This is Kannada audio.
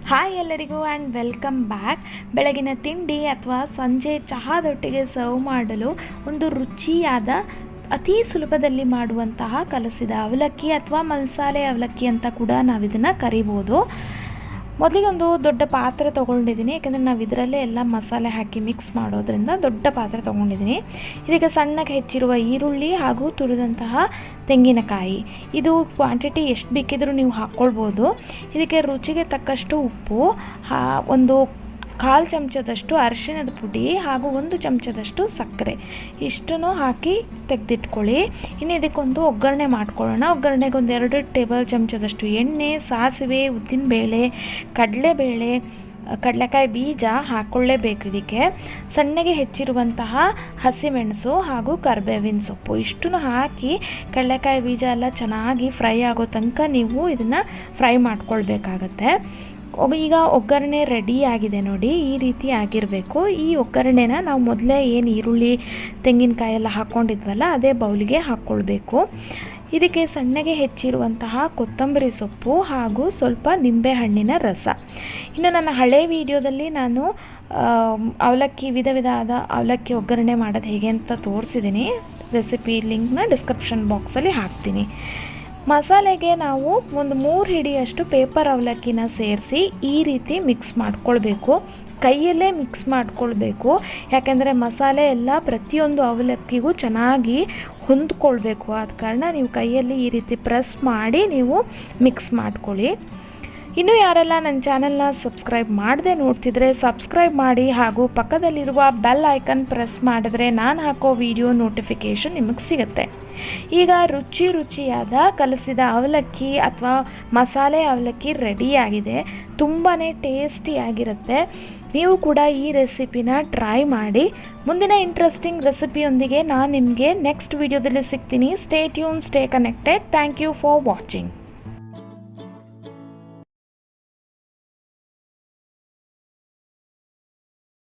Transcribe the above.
ಹಾಯ್ ಎಲ್ಲರಿಗೂ ಆ್ಯಂಡ್ ವೆಲ್ಕಮ್ ಬ್ಯಾಕ್. ಬೆಳಗಿನ ತಿಂಡಿ ಅಥವಾ ಸಂಜೆ ಚಹಾದೊಟ್ಟಿಗೆ ಸರ್ವ್ ಮಾಡಲು ಒಂದು ರುಚಿಯಾದ ಅತಿ ಸುಲಭದಲ್ಲಿ ಮಾಡುವಂತಹ ಕಲಸಿದ ಅವಲಕ್ಕಿ ಅಥವಾ ಮಸಾಲೆ ಅವಲಕ್ಕಿ ಅಂತ ಕೂಡ ನಾವು ಇದನ್ನು ಕರಿಬೋದು. ಮೊದಲಿಗೆ ಒಂದು ದೊಡ್ಡ ಪಾತ್ರೆ ತೊಗೊಂಡಿದ್ದೀನಿ, ಯಾಕಂದರೆ ನಾವು ಇದರಲ್ಲೇ ಎಲ್ಲ ಮಸಾಲೆ ಹಾಕಿ ಮಿಕ್ಸ್ ಮಾಡೋದ್ರಿಂದ ದೊಡ್ಡ ಪಾತ್ರೆ ತೊಗೊಂಡಿದ್ದೀನಿ. ಇದಕ್ಕೆ ಸಣ್ಣಗೆ ಹೆಚ್ಚಿರುವ ಈರುಳ್ಳಿ ಹಾಗೂ ತುರಿದಂತಹ ತೆಂಗಿನಕಾಯಿ, ಇದು ಕ್ವಾಂಟಿಟಿ ಎಷ್ಟು ಬೇಕಿದ್ರೂ ನೀವು ಹಾಕ್ಕೊಳ್ಬೋದು. ಇದಕ್ಕೆ ರುಚಿಗೆ ತಕ್ಕಷ್ಟು ಉಪ್ಪು, ಒಂದು 1/4 ಚಮಚದಷ್ಟು ಅರಿಶಿಣದ ಪುಡಿ ಹಾಗೂ 1 ಚಮಚದಷ್ಟು ಸಕ್ಕರೆ, ಇಷ್ಟನ್ನು ಹಾಕಿ ತೆಗೆದಿಟ್ಕೊಳ್ಳಿ. ಇನ್ನು ಇದಕ್ಕೊಂದು ಒಗ್ಗರಣೆ ಮಾಡ್ಕೊಳ್ಳೋಣ. ಒಗ್ಗರಣೆಗೆ 2 ಟೇಬಲ್ ಚಮಚದಷ್ಟು ಎಣ್ಣೆ, ಸಾಸಿವೆ, ಉದ್ದಿನಬೇಳೆ, ಕಡಲೆಬೇಳೆ, ಕಡಲೆಕಾಯಿ ಬೀಜ ಹಾಕ್ಕೊಳ್ಳೇಬೇಕು. ಇದಕ್ಕೆ ಸಣ್ಣಗೆ ಹೆಚ್ಚಿರುವಂತಹ ಹಸಿಮೆಣಸು ಹಾಗೂ ಕರಿಬೇವಿನ ಸೊಪ್ಪು, ಇಷ್ಟನ್ನು ಹಾಕಿ ಕಡಲೆಕಾಯಿ ಬೀಜ ಎಲ್ಲ ಚೆನ್ನಾಗಿ ಫ್ರೈ ಆಗೋ ತನಕ ನೀವು ಇದನ್ನು ಫ್ರೈ ಮಾಡ್ಕೊಳ್ಬೇಕಾಗತ್ತೆ. ಈಗ ಒಗ್ಗರಣೆ ರೆಡಿ ಆಗಿದೆ ನೋಡಿ, ಈ ರೀತಿ ಆಗಿರಬೇಕು. ಈ ಒಗ್ಗರಣೆನ ನಾವು ಮೊದಲೇ ಏನು ಈರುಳ್ಳಿ ತೆಂಗಿನಕಾಯಿ ಎಲ್ಲ ಹಾಕ್ಕೊಂಡಿದ್ವಲ್ಲ ಅದೇ ಬೌಲಿಗೆ ಹಾಕ್ಕೊಳ್ಬೇಕು. ಇದಕ್ಕೆ ಸಣ್ಣಗೆ ಹೆಚ್ಚಿರುವಂತಹ ಕೊತ್ತಂಬರಿ ಸೊಪ್ಪು ಹಾಗೂ ಸ್ವಲ್ಪ ನಿಂಬೆಹಣ್ಣಿನ ರಸ. ಇನ್ನು ನನ್ನ ಹಳೆ ವಿಡಿಯೋದಲ್ಲಿ ನಾನು ಅವಲಕ್ಕಿ ವಿಧವಾದ ಅವಲಕ್ಕಿ ಒಗ್ಗರಣೆ ಮಾಡೋದು ಹೇಗೆ ಅಂತ ತೋರಿಸಿದ್ದೀನಿ. ರೆಸಿಪಿ ಲಿಂಕ್ನ ಡಿಸ್ಕ್ರಿಪ್ಷನ್ ಬಾಕ್ಸಲ್ಲಿ ಹಾಕ್ತೀನಿ. ಮಸಾಲೆಗೆ ನಾವು ಒಂದು 3 ಹಿಡಿಯಷ್ಟು ಪೇಪರ್ ಅವಲಕ್ಕಿನ ಸೇರಿಸಿ ಈ ರೀತಿ ಮಿಕ್ಸ್ ಮಾಡ್ಕೊಳ್ಬೇಕು. ಕೈಯಲ್ಲೇ ಮಿಕ್ಸ್ ಮಾಡ್ಕೊಳ್ಬೇಕು, ಯಾಕೆಂದರೆ ಮಸಾಲೆ ಎಲ್ಲ ಪ್ರತಿಯೊಂದು ಅವಲಕ್ಕಿಗೂ ಚೆನ್ನಾಗಿ ಹೊಂದ್ಕೊಳ್ಬೇಕು. ಆದ ಕಾರಣ ನೀವು ಕೈಯಲ್ಲಿ ಈ ರೀತಿ ಪ್ರೆಸ್ ಮಾಡಿ ನೀವು ಮಿಕ್ಸ್ ಮಾಡ್ಕೊಳ್ಳಿ. ಇನ್ನೂ ಯಾರೆಲ್ಲ ನನ್ನ ಚಾನಲ್ನ ಸಬ್ಸ್ಕ್ರೈಬ್ ಮಾಡದೆ ನೋಡ್ತಿದ್ರೆ ಸಬ್ಸ್ಕ್ರೈಬ್ ಮಾಡಿ ಹಾಗೂ ಪಕ್ಕದಲ್ಲಿರುವ ಬೆಲ್ ಐಕನ್ ಪ್ರೆಸ್ ಮಾಡಿದ್ರೆ ನಾನು ಹಾಕೋ ವಿಡಿಯೋ ನೋಟಿಫಿಕೇಷನ್ ನಿಮಗೆ ಸಿಗುತ್ತೆ. ಈಗ ರುಚಿಯಾದ ಕಲಸಿದ ಅವಲಕ್ಕಿ ಅಥವಾ ಮಸಾಲೆ ಅವಲಕ್ಕಿ ರೆಡಿಯಾಗಿದೆ. ತುಂಬಾ ಟೇಸ್ಟಿಯಾಗಿರುತ್ತೆ. ನೀವು ಕೂಡ ಈ ರೆಸಿಪಿನ ಟ್ರೈ ಮಾಡಿ. ಮುಂದಿನ ಇಂಟ್ರೆಸ್ಟಿಂಗ್ ರೆಸಿಪಿಯೊಂದಿಗೆ ನಾನು ನಿಮಗೆ ನೆಕ್ಸ್ಟ್ ವಿಡಿಯೋದಲ್ಲಿ ಸಿಗ್ತೀನಿ. Stay tune, stay connected. Thank you for watching.